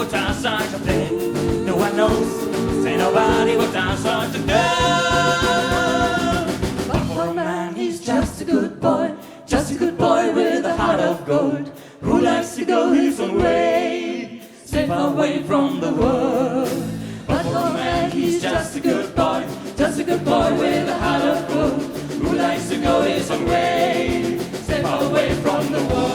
what I start to play. No one knows, say nobody what I start to do. But for a man, he's just a good boy, just a good boy with a heart of gold, who likes to go his own way, stay far away from the world. But for a man, he's just a good boy, just a good boy with a heart of gold, who likes to go his own way, stay far away from the world.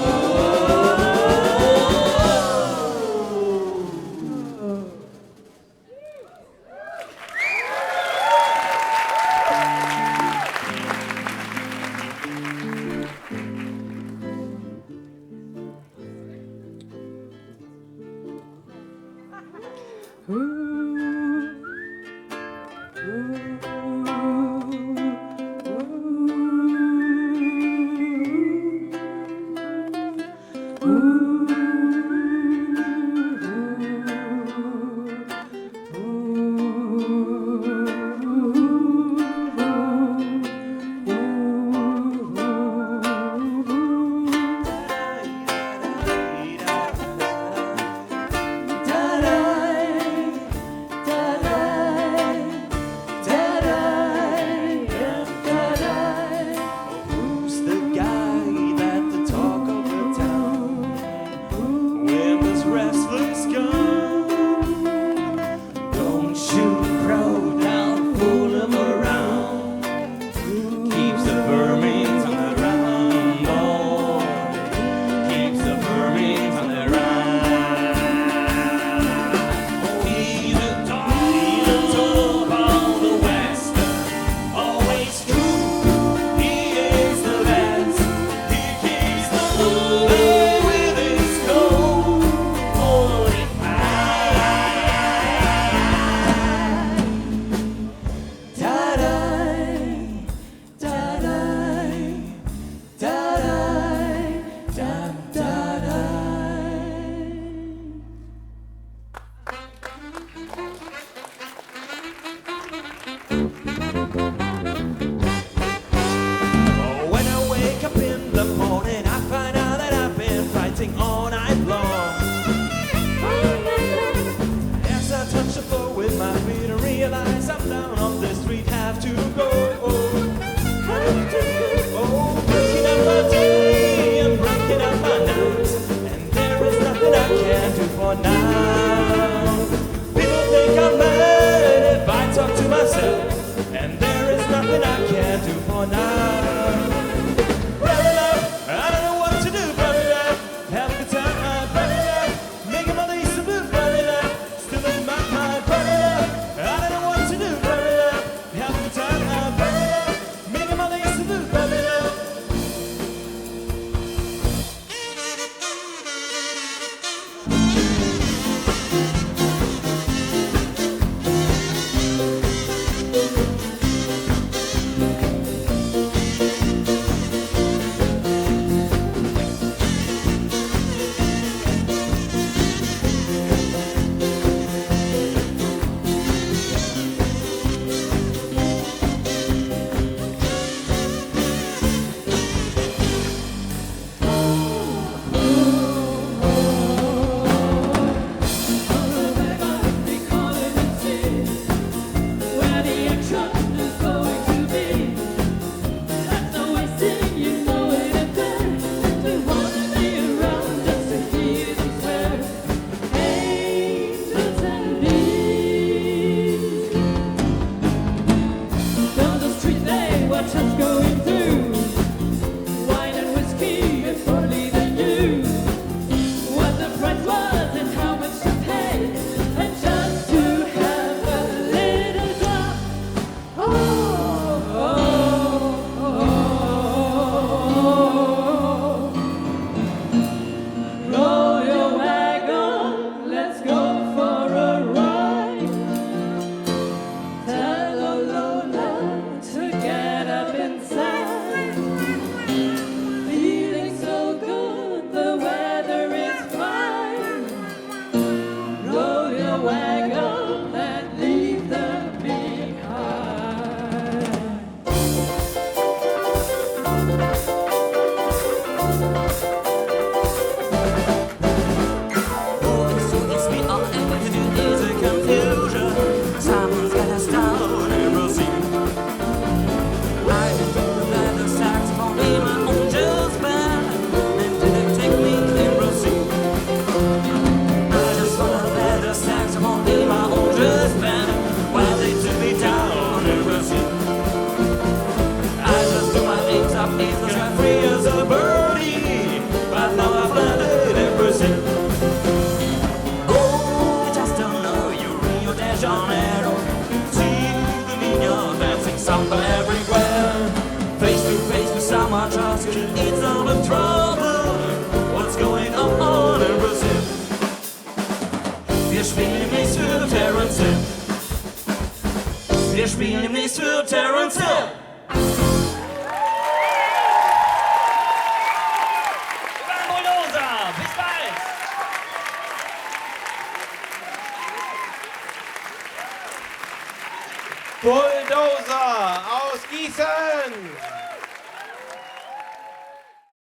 number everywhere. Face to face with someone just it's all the trouble. What's going on in Brazil? Wir spielen demnächst für Terence Hill. Wir spielen demnächst für Terence Hill. Beim Bulldozer. Bis bald. Bulldozer aus Gießen!